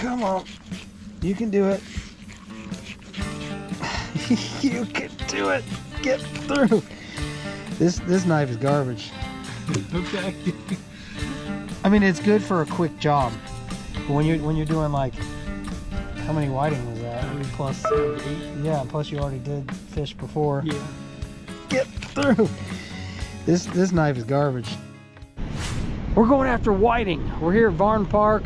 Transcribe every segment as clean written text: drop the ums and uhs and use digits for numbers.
Come on. You can do it. You can do it. Get through. This knife is garbage. Okay. I mean, it's good for a quick job. But when you're doing like, how many whiting was that? 8 plus 8. Yeah, plus you already did fish before. Yeah. Get through. This knife is garbage. We're going after whiting. We're here at Varn Park.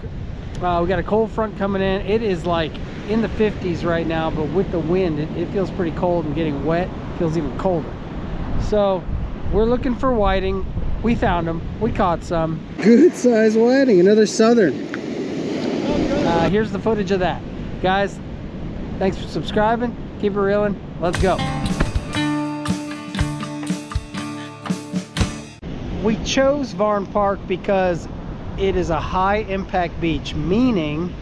We got a cold front coming in. It is like in the 50s right now, but with the wind, it feels pretty cold and getting wet. It feels even colder. So we're looking for whiting. We found them. We caught some. Good size whiting, another southern. Here's the footage of that. Guys, thanks for subscribing. Keep it reeling. Let's go. We chose Varn Park because it is a high impact beach, meaning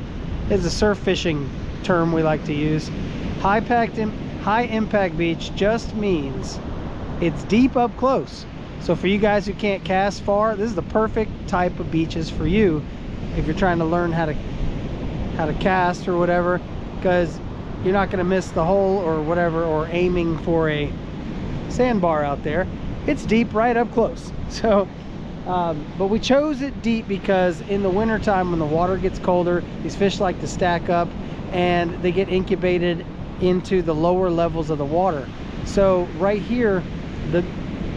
it's a surf fishing term we like to use. High impact beach just means it's deep up close. So for you guys who can't cast far, this is the perfect type of beaches for you if you're trying to learn how to cast or whatever, because you're not going to miss the hole or whatever, or aiming for a sandbar out there. It's deep right up close. So but we chose it deep because in the winter time when the water gets colder, these fish like to stack up and they get incubated into the lower levels of the water. So right here,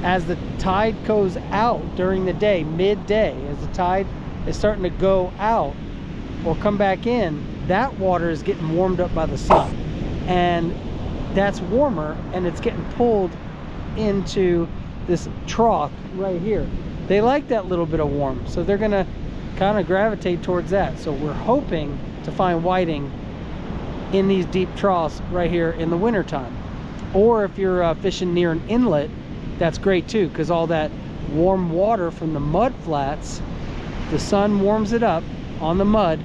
as the tide goes out during the day, midday, as the tide is starting to go out or come back in, that water is getting warmed up by the sun, and that's warmer, and it's getting pulled into this trough right here. They like that little bit of warm, so they're gonna kind of gravitate towards that. So we're hoping to find whiting in these deep troughs right here in the winter time. Or if you're fishing near an inlet, that's great too, because all that warm water from the mud flats, the sun warms it up on the mud,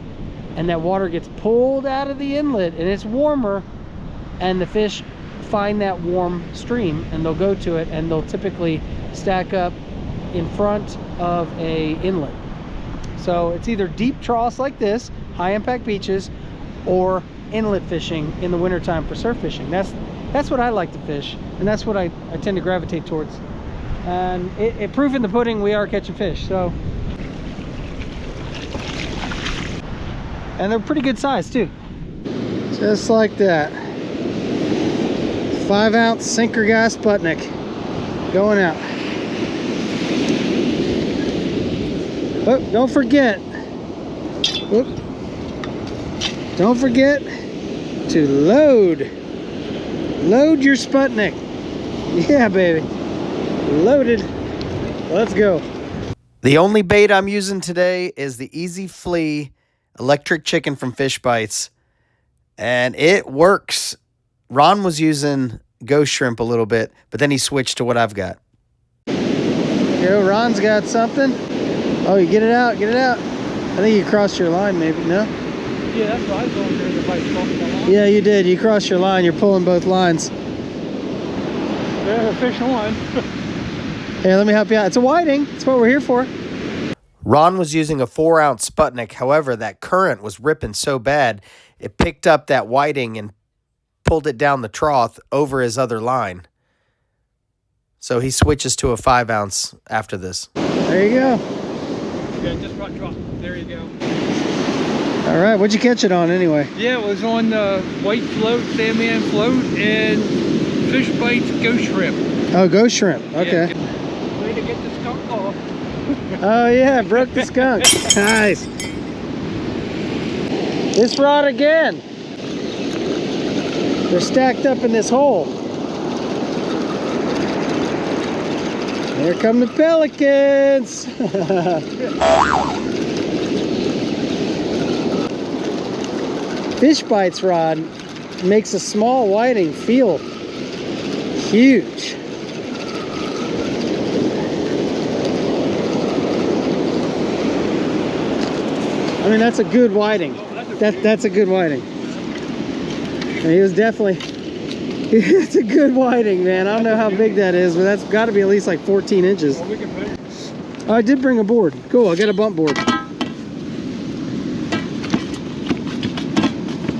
and that water gets pulled out of the inlet and it's warmer, and the fish find that warm stream and they'll go to it, and they'll typically stack up in front of a inlet. So it's either deep troughs like this, high impact beaches, or inlet fishing in the wintertime for surf fishing. That's what I like to fish, and that's what I tend to gravitate towards. And it proof in the pudding, we are catching fish. So, and they're pretty good size too. Just like that. 5-ounce sinker guy Sputnik going out. Oh, don't forget. Whoop. Don't forget to load your Sputnik. Yeah, baby. Loaded. Let's go. The only bait I'm using today is the Easy FLEA electric chicken from Fishbites, and it works. Ron was using ghost shrimp a little bit, but then he switched to what I've got. Yo, Ron's got something. Oh, you get it out, get it out. I think you crossed your line, maybe, no? Yeah, that's what I was going there. The bite crossed my line. Yeah, you did. You crossed your line. You're pulling both lines. Yeah, the fish on. Hey, let me help you out. It's a whiting. That's what we're here for. Ron was using a 4-ounce Sputnik. However, that current was ripping so bad, it picked up that whiting and pulled it down the trough over his other line. So he switches to a 5-ounce after this. There you go. Yeah, just right drop. There you go. All right, what'd you catch it on anyway? Yeah, it was on the white float, Sandman float, and Fishbites ghost shrimp. Oh, ghost shrimp. Okay. Yeah, way to get the skunk off. Oh yeah, broke the skunk. Nice. This rod again. They're stacked up in this hole. Here come the pelicans. Fishbites rod makes a small whiting feel huge. I mean, that's a good whiting. That's a good whiting. And he was definitely, it's a good whiting, man. I don't know how big that is, but that's got to be at least like 14 inches. Oh, I did bring a board. Cool, I got a bump board.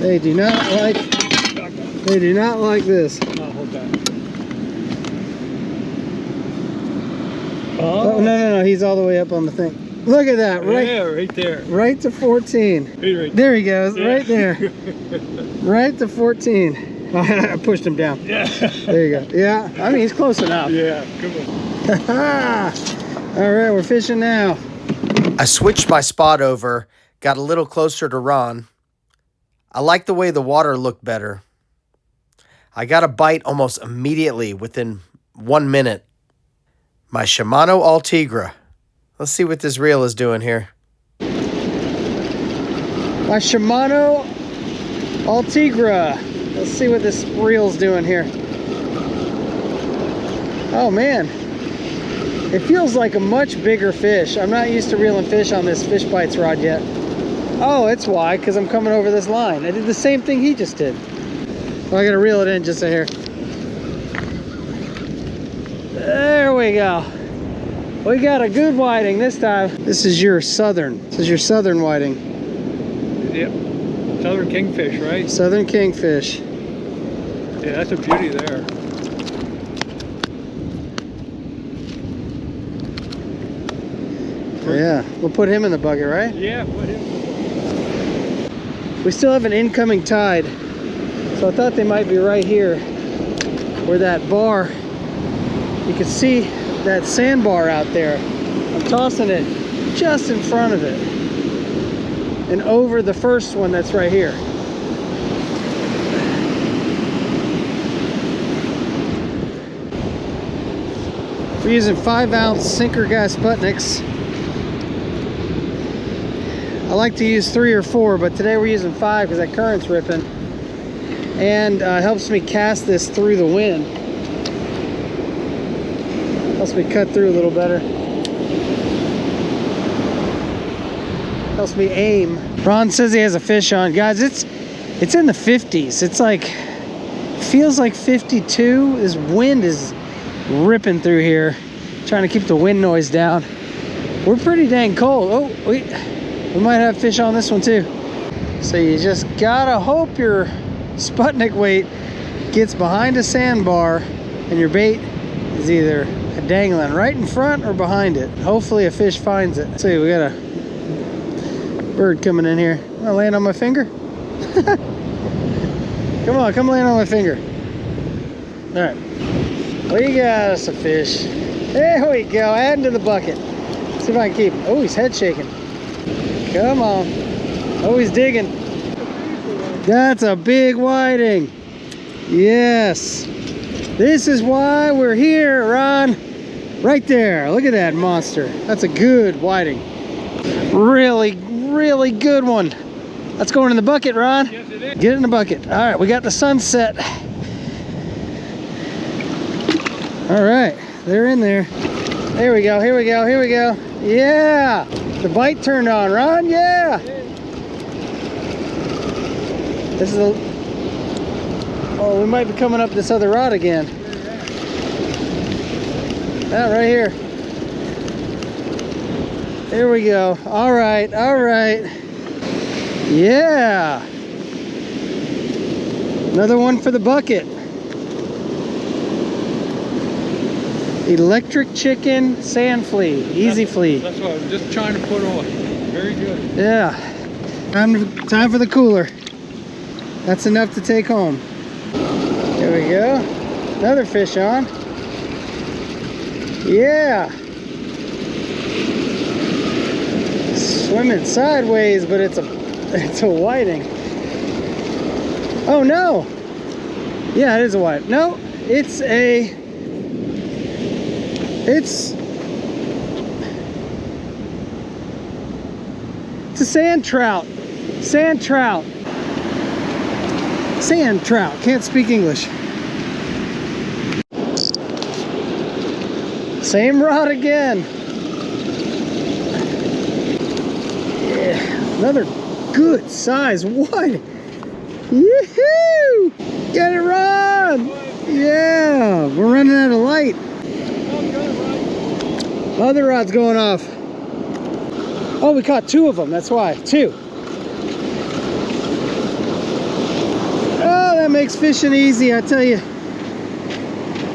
They do not like. They do not like this. I'll hold that. Oh no! He's all the way up on the thing. Look at that! Right. Yeah, right there. Right to 14. Right there he goes. Yeah. Right there. Right to 14. I pushed him down. Yeah. There you go. Yeah. I mean, he's close enough. Yeah. Come on. All right, we're fishing now. I switched my spot over, got a little closer to Ron. I like the way the water looked better. I got a bite almost immediately within 1 minute. My Shimano Ultegra. Let's see what this reel is doing here. My Shimano Ultegra. Let's see what this reel's doing here. Oh man, it feels like a much bigger fish. I'm not used to reeling fish on this Fishbites rod yet. Oh, it's why, because I'm coming over this line. I did the same thing he just did. Well, I gotta reel it in just a hair. There we go. We got a good whiting this time. This is your southern. This is your southern whiting. Yep. Southern kingfish, right? Southern kingfish. Yeah, that's a beauty there. Yeah, we'll put him in the bucket, right? Yeah, put him. We still have an incoming tide, so I thought they might be right here where that bar, you can see that sandbar out there. I'm tossing it just in front of it and over the first one that's right here. We're using 5-ounce sinker gas Sputniks. I like to use 3 or 4, but today we're using 5 because that current's ripping, and helps me cast this through the wind. Helps me cut through a little better. Helps me aim. Ron says he has a fish on. Guys, it's in the 50s. It's like, feels like 52. This wind is ripping through here. Trying to keep the wind noise down. We're pretty dang cold. Oh, we might have fish on this one too. So you just gotta hope your Sputnik weight gets behind a sandbar and your bait is either dangling right in front or behind it. Hopefully a fish finds it. Let's see, we got a bird coming in here. I'm gonna land on my finger. Come on, come land on my finger. All right, we got us a fish. There we go, adding to the bucket. See if I can keep him. Oh, he's head shaking. Come on. Oh, he's digging. That's a big whiting. Yes. This is why we're here, Ron. Right there. Look at that monster. That's a good whiting. Really, really good one. That's going in the bucket, Ron. Yes, it is. Get it in the bucket. All right, we got the sunset. All right, they're in there. There we go, here we go, here we go. Yeah, the bite turned on, Ron, yeah. This is a, oh, we might be coming up this other rod again. Yeah, right here. There we go, all right, all right. Yeah. Another one for the bucket. Electric chicken sand flea, easy flea. That's what I was just trying to put on. Very good. Yeah. Time for the cooler. That's enough to take home. There we go. Another fish on. Yeah. Swimming sideways, but it's a whiting. Oh no. Yeah, it is a white. No, it's a sand trout. Sand trout. Sand trout. Can't speak English. Same rod again. Yeah, another good size white. Yoo-hoo! Get it, Ron! Yeah, we're running out of light. Other rod's going off. Oh, we caught 2 of them, that's why. 2. makes fishing easy, I tell you.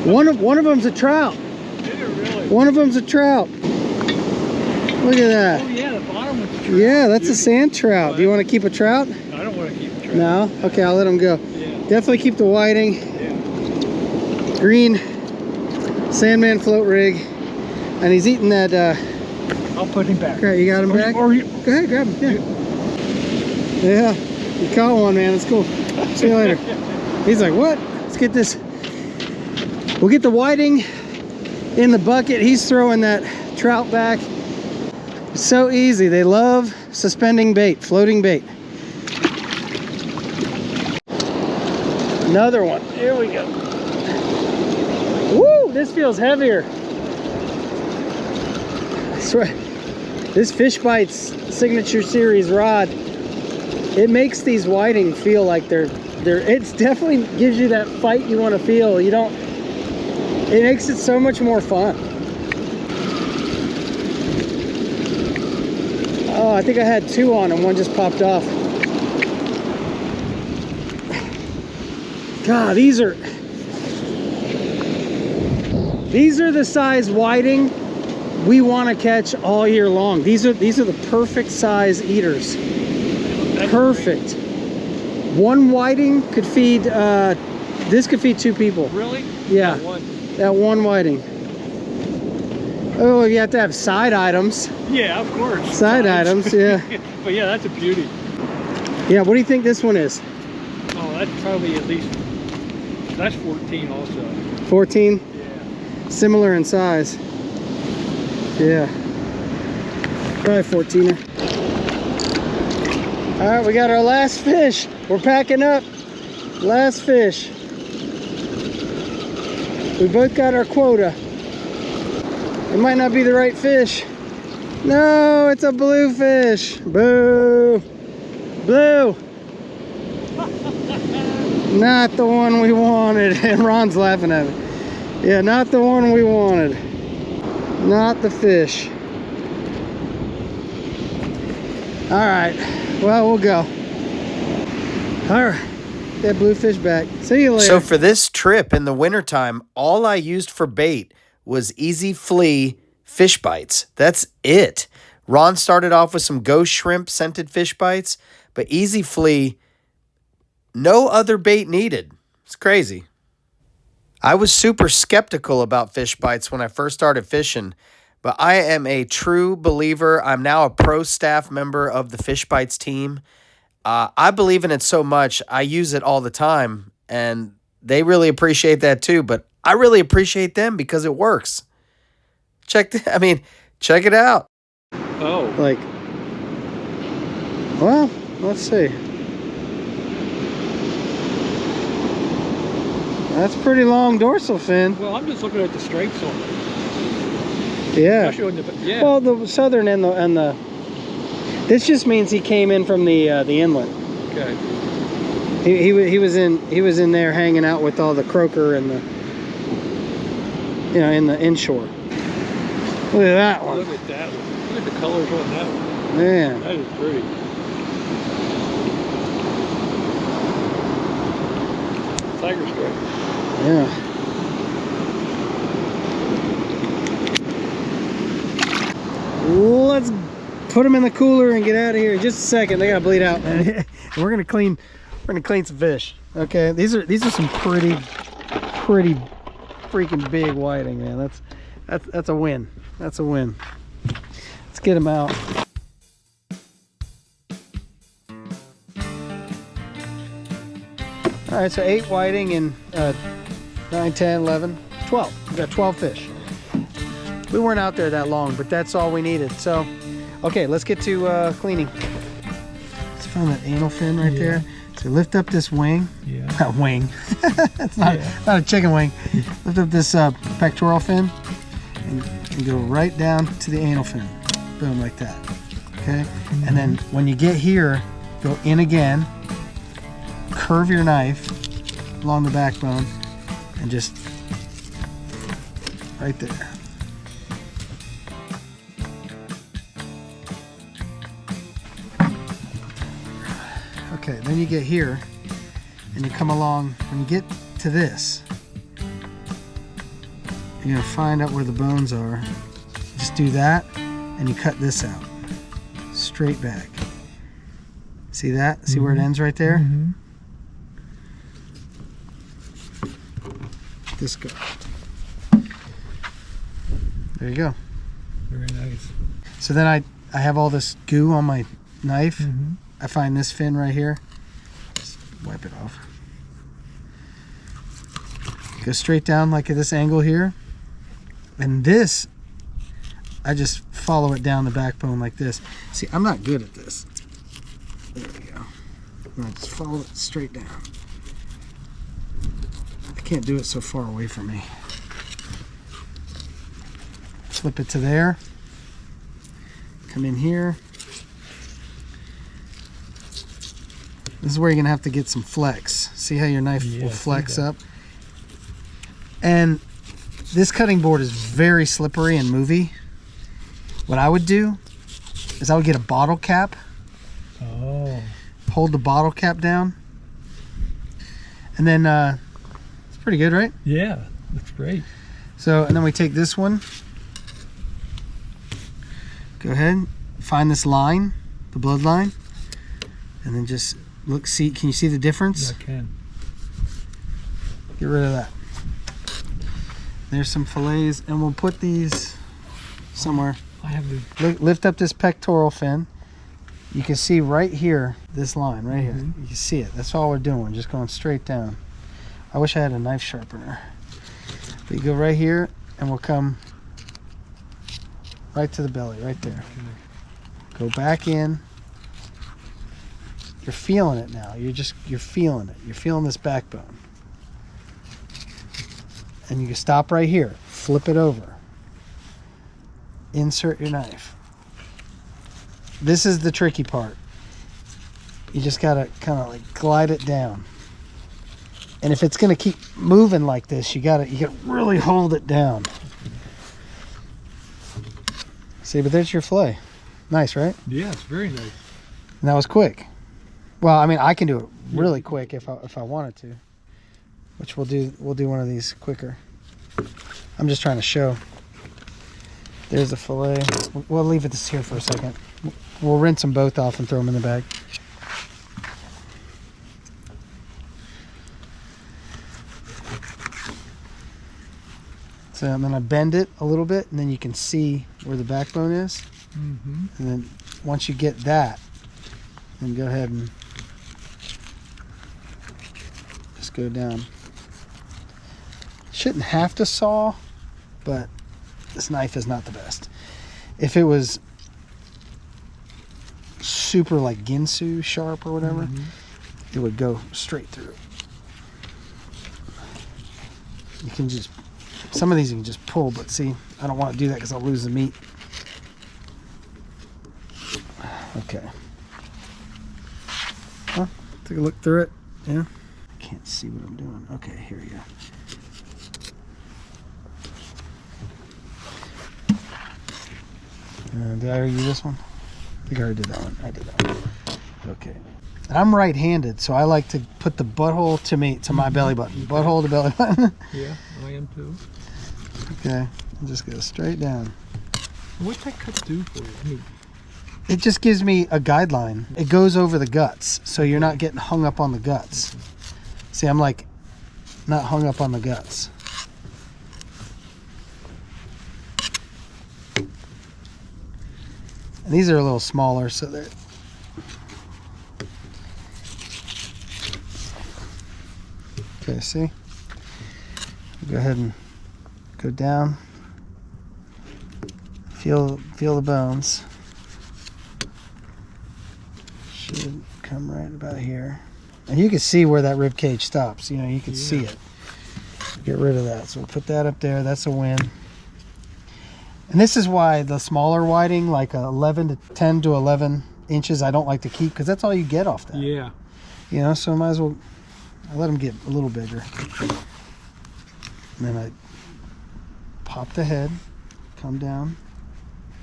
One of them's a trout. Really? One of them's a trout. Look at that. Oh yeah, the bottom one's a trout. Yeah, that's a sand trout. Do you want to keep a trout? I don't want to keep a trout. No? Okay, I'll let him go. Yeah. Definitely keep the whiting. Yeah. Green Sandman float rig. And he's eating that. I'll put him back. Okay, you got him back? Go ahead, grab him. Yeah. You caught one, man. It's cool. See you later. He's like, what? Let's get this. We'll get the whiting in the bucket. He's throwing that trout back. It's so easy. They love suspending bait, floating bait. Another one. Here we go. Woo! This feels heavier. I swear. This Fishbites Signature Series rod, it makes these whiting feel like it's definitely gives you that fight you want to feel. You don't, it makes it so much more fun. Oh, I think I had two on and one just popped off. God, these are the size whiting we want to catch all year long. These are the perfect size eaters. Perfect. One whiting could feed, this could feed 2 people. Really? Yeah, that one whiting. Oh, you have to have side items. Yeah, of course. Side items, yeah. But yeah, that's a beauty. Yeah, what do you think this one is? Oh, that's probably at least, that's 14 also. 14? Yeah. Similar in size. Yeah. Probably 14er. All right, we got our last fish. We're packing up. Last fish. We both got our quota. It might not be the right fish. No, it's a bluefish. Boo. Blue. Not the one we wanted. And Ron's laughing at me. Yeah, not the one we wanted. Not the fish. All right. Well, we'll go. All right. That bluefish back. See you later. So for this trip in the wintertime, all I used for bait was Easy FLEA fish bites. That's it. Ron started off with some ghost shrimp scented fish bites, but Easy FLEA, no other bait needed. It's crazy. I was super skeptical about fish bites when I first started fishing, but I am a true believer. I'm now a pro staff member of the Fishbites team. I believe in it so much. I use it all the time, and they really appreciate that too. But I really appreciate them because it works. Check it out. Oh. Like, well, let's see. That's pretty long dorsal fin. Well, I'm just looking at the stripes on it. Yeah. Yeah. Well, the southern and the this just means he came in from the inlet. Okay. He was in there hanging out with all the croaker and the, you know, in the inshore. Look at that one. Look at that one. Look at the colors on that one. Man. That is pretty. Tiger stripe. Yeah. Let's put them in the cooler and get out of here in just a second. They gotta bleed out. we're gonna clean some fish. Okay, these are some pretty freaking big whiting, man. That's a win. That's a win. Let's get them out. All right, so 8 whiting and 9, 10, 11, 12. We got 12 fish. We weren't out there that long, but that's all we needed. So, okay, let's get to cleaning. Let's find that anal fin right there. So lift up this wing. Yeah. Not wing. It's not a chicken wing. Lift up this pectoral fin and go right down to the anal fin. Boom, like that. Okay? And then when you get here, go in again. Curve your knife along the backbone and just right there. Okay, then you get here and you come along. When you get to this, you're gonna find out where the bones are. Just do that, and you cut this out. Straight back. See that? See where it ends right there? This go. There you go. Very nice. So then I have all this goo on my knife. I find this fin right here. Just wipe it off. Go straight down like at this angle here. And this, I just follow it down the backbone like this. See, I'm not good at this. There we go. I just follow it straight down. I can't do it so far away from me. Flip it to there. Come in here. This is where you're gonna have to get some flex. See how your knife will flex up? And this cutting board is very slippery and movey. What I would do is I would get a bottle cap. Oh. Hold the bottle cap down. And then it's pretty good, right? Yeah, that's great. So, and then we take this one. Go ahead, find this line, the blood line, and then just look, see, can you see the difference? Yeah, I can. Get rid of that. There's some fillets, and we'll put these somewhere. I have the... Lift up this pectoral fin. You can see right here, this line right here. You can see it. That's all we're doing, just going straight down. I wish I had a knife sharpener. But you go right here, and we'll come right to the belly, right there. Go back in. You're feeling it now. You're feeling it. You're feeling this backbone. And you can stop right here. Flip it over. Insert your knife. This is the tricky part. You just gotta kind of like glide it down. And if it's gonna keep moving like this, you gotta really hold it down. See, but there's your fillet. Nice, right? Yeah, it's very nice. And that was quick. Well, I mean, I can do it really quick if I wanted to. Which we'll do one of these quicker. I'm just trying to show. There's the fillet. We'll leave it here for a second. We'll rinse them both off and throw them in the bag. So I'm gonna bend it a little bit, and then you can see where the backbone is. And then once you get that, then go ahead and just go down. Shouldn't have to saw, but this knife is not the best. If it was super like Ginsu sharp or whatever, it would go straight through. You can just, some of these you can just pull, but see, I don't want to do that because I'll lose the meat. Okay. Huh? Take a look through it. Yeah. I can't see what I'm doing. Okay, here we go. Did I already do this one? I think I already did that one. I did that one. Okay. And I'm right-handed, so I like to put the butthole to my belly button. Butthole to belly button. Yeah, I am too. Okay. And just go straight down. What's that cut do for you? I mean, it just gives me a guideline. It goes over the guts, so you're not getting hung up on the guts. See, I'm like not hung up on the guts. And these are a little smaller, so they're... Okay, see? Go ahead and go down. Feel the bones. Should come right about here. And you can see where that rib cage stops. You know, you can see it. Get rid of that. So we'll put that up there. That's a win. And this is why the smaller whiting, like 10 to 11 inches, I don't like to keep, because that's all you get off that. yeah. You know, so I might as well, I let them get a little bigger. And then I pop the head, come down,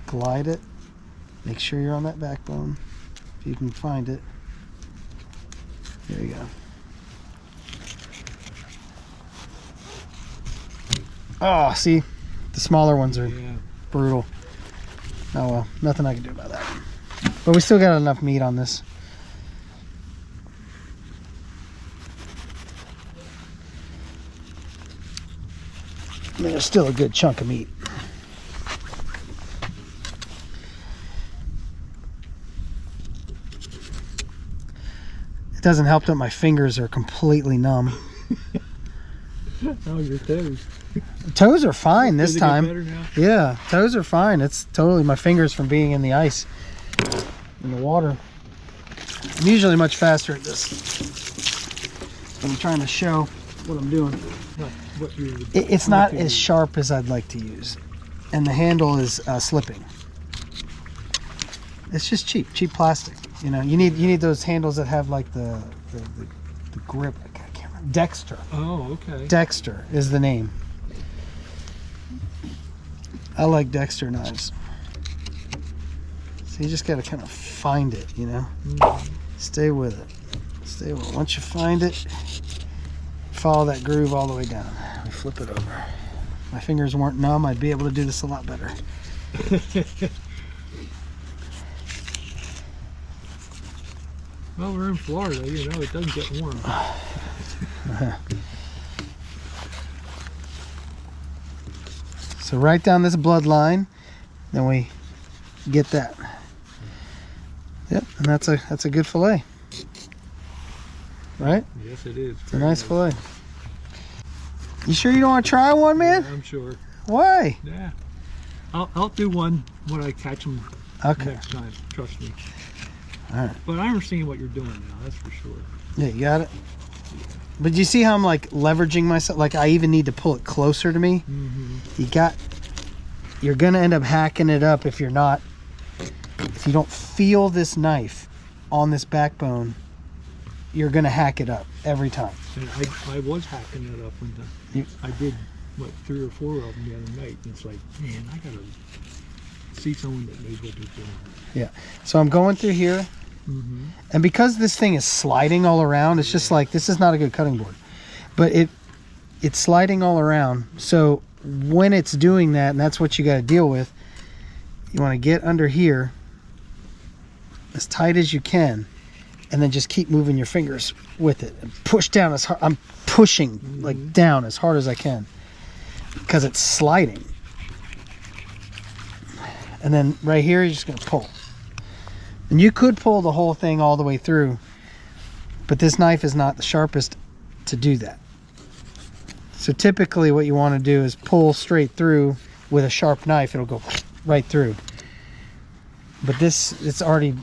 glide it, make sure you're on that backbone, if you can find it. There you go. Oh, see, the smaller ones are Yeah. brutal. Oh well, nothing I can do about that. But we still got enough meat on this. I mean, there's still a good chunk of meat. It doesn't help that my fingers are completely numb. Oh, your toes. Toes are fine this Did they get time. better now? Yeah, toes are fine. It's totally my fingers from being in the ice, in the water. I'm usually much faster at this. I'm trying to show what I'm doing. Not what you're It's not looking as at. sharp as I'd like to use, and the handle is slipping. It's just cheap plastic. You know, you need those handles that have like the grip. I can't remember. Dexter. Oh, okay. Dexter is the name. I like Dexter knives. So you just gotta kind of find it, you know. Stay with it. Stay with it. Once you find it, follow that groove all the way down. We flip it over. If my fingers weren't numb, I'd be able to do this a lot better. Well, we're in Florida, you know, it doesn't get warm. So right down this bloodline, then we get that. Yep, and that's a good fillet. Right? Yes, it is. It's a nice fillet. You sure you don't want to try one, man? Yeah, I'm sure. Why? Yeah. I'll do one when I catch them Okay. next time. Trust me. All right. But I understand what you're doing now. That's for sure. Yeah, you got it. But you see how I'm like leveraging myself? Like I even need to pull it closer to me. You're gonna end up hacking it up if you're not. If you don't feel this knife on this backbone, you're gonna hack it up every time. And I was hacking it up one time. I did, what, 3 or 4 of them the other night. And it's like, man, I gotta see someone that knows what they're doing. Yeah. So I'm going through here. And because this thing is sliding all around, it's just like, this is not a good cutting board. But it's sliding all around. So when it's doing that, and that's what you got to deal with, you want to get under here as tight as you can, and then just keep moving your fingers with it. And push down as hard. I'm pushing like down as hard as I can because it's sliding. And then right here, you're just going to pull. And you could pull the whole thing all the way through, but this knife is not the sharpest to do that. So typically what you want to do is pull straight through with a sharp knife. It'll go right through. But this, it's already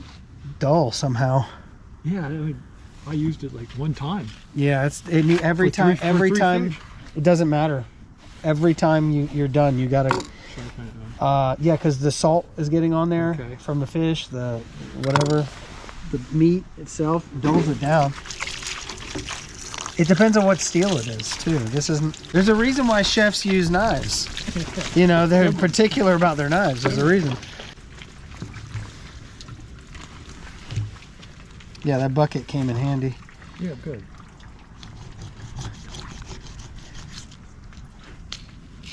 dull somehow. Yeah, I used it like one time. Yeah, every time, fish. it doesn't matter. Every time you're done, you gotta, yeah, because the salt is getting on there from the fish, the whatever, the meat itself dulls it down. It depends on what steel it is too. There's a reason why chefs use knives. You know, they're particular about their knives. There's a reason. Yeah, that bucket came in handy. Yeah, good.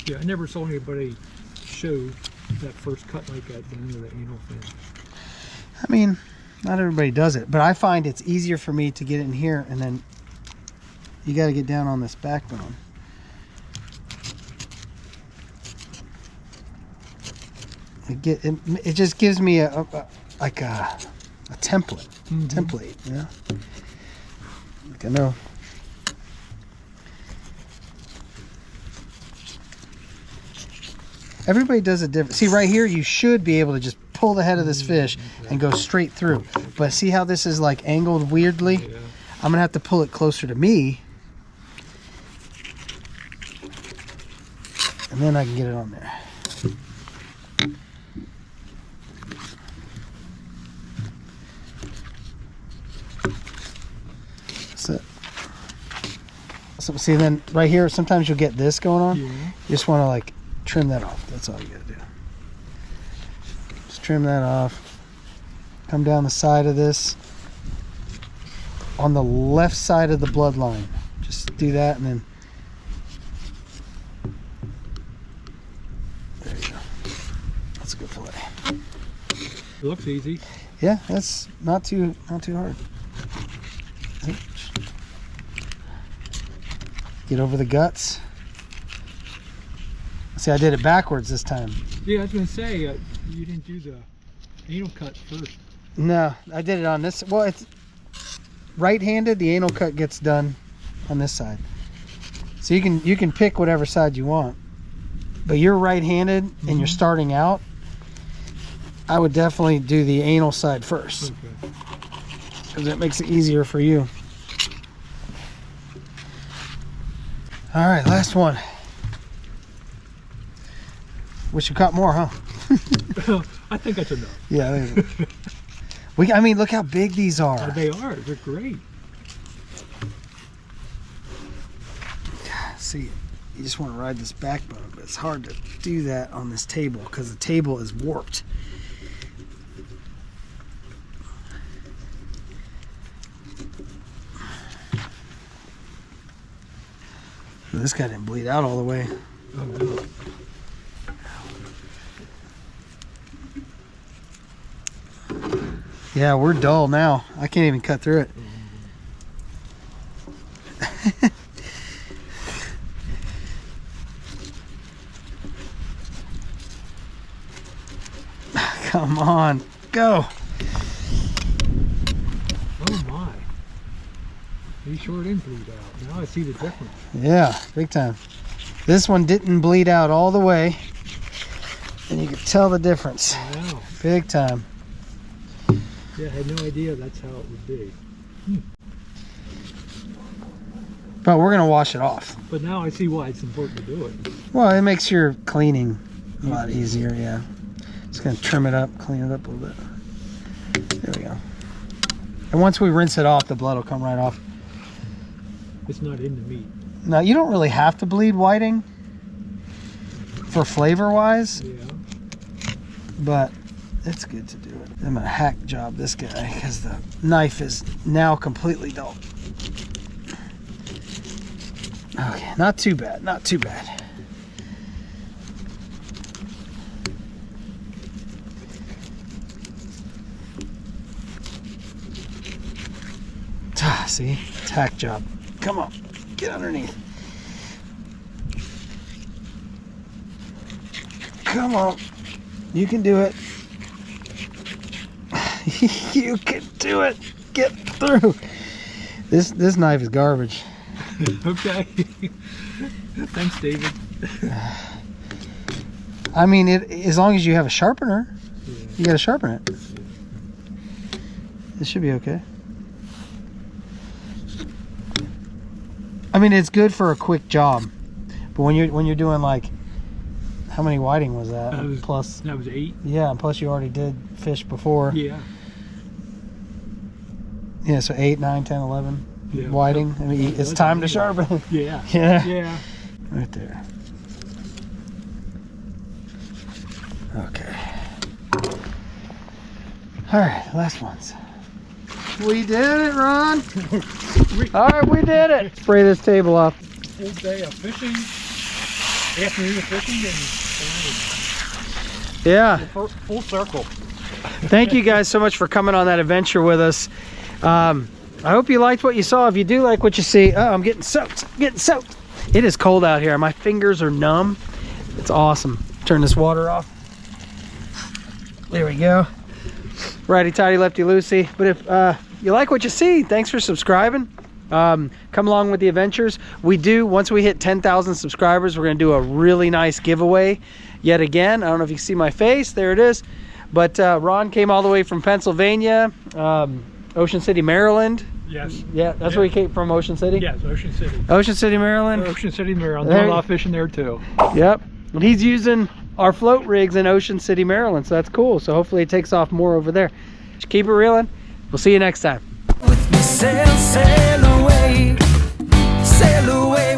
Yeah, I never saw anybody show that first cut like that down to the anal fin. I mean, not everybody does it, but I find it's easier for me to get in here, and then you got to get down on this backbone. It just gives me a template. Template, you know? Like I know. Everybody does it different. See, right here, you should be able to just pull the head of this fish and go straight through. But see how this is like angled weirdly? Yeah. I'm gonna have to pull it closer to me, and then I can get it on there. That's it. So see, then right here, sometimes you'll get this going on. Yeah. You just want to like trim that off. That's all you gotta do. Just trim that off. Come down the side of this. On the left side of the bloodline. Just do that, and then It looks easy. Yeah, that's not too hard. Get over the guts. See, I did it backwards this time. Yeah, I was gonna say you didn't do the anal cut first. No, I did it on this. Well, it's right-handed. The anal cut gets done on this side, so you can pick whatever side you want. But you're right-handed and you're starting out. I would definitely do the anal side first, because it makes it easier for you. All right, last one. Wish you caught more, huh? I think that's enough. Yeah. I mean, look how big these are. They are. They're great. See, you just want to ride this backbone, but it's hard to do that on this table because the table is warped. This guy didn't bleed out all the way. Oh, no. Yeah, we're dull now. I can't even cut through it. Come on, go. Oh my. He sure didn't bleed out. Now I see the difference. Yeah, big time. This one didn't bleed out all the way, and you can tell the difference. Wow. Big time. Yeah, I had no idea that's how it would be. But we're gonna wash it off. But now I see why it's important to do it. Well, it makes your cleaning a lot easier, yeah. Just gonna trim it up, clean it up a little bit. There we go. And once we rinse it off, the blood will come right off. It's not in the meat. Now, you don't really have to bleed whiting for flavor-wise, Yeah. but it's good to do it. I'm gonna hack job this guy because the knife is now completely dull. Okay, not too bad, not too bad. See, it's hack job. Come on, get underneath. Come on, you can do it. You can do it. Get through. This knife is garbage. Okay. Thanks, David. I mean, as long as you have a sharpener, Yeah. you got to sharpen it. It should be okay. I mean, it's good for a quick job, but when you're doing like, how many whiting was that? Plus, that was 8. yeah, and plus you already did fish before. Yeah. Yeah, so 8, 9, 10, 11 Yeah. whiting. I mean, it's time to sharpen. Yeah. Yeah. Yeah. Right there. Okay. All right, last ones. We did it, Ron. All right, we did it. Spray this table off. Full day of fishing. Afternoon of fishing and Yeah. full circle. Thank you guys so much for coming on that adventure with us. I hope you liked what you saw. If you do like what you see, oh, I'm getting soaked. I'm getting soaked. It is cold out here. My fingers are numb. It's awesome. Turn this water off. There we go. Righty tighty, lefty loosey. But if you like what you see, thanks for subscribing. Come along with the adventures. We do, once we hit 10,000 subscribers, we're going to do a really nice giveaway yet again. I don't know if you can see my face. There it is. But Ron came all the way from Pennsylvania, Ocean City, Maryland. Yes. Yeah, that's where he came from, Ocean City? Yes, Ocean City. Ocean City, Maryland. Ocean City, Maryland. There- Doing a lot of fishing there too. Yep. And he's using our float rigs in Ocean City, Maryland. So that's cool. So hopefully it takes off more over there. Just keep it reeling. We'll see you next time. Sail, sail away, sail away.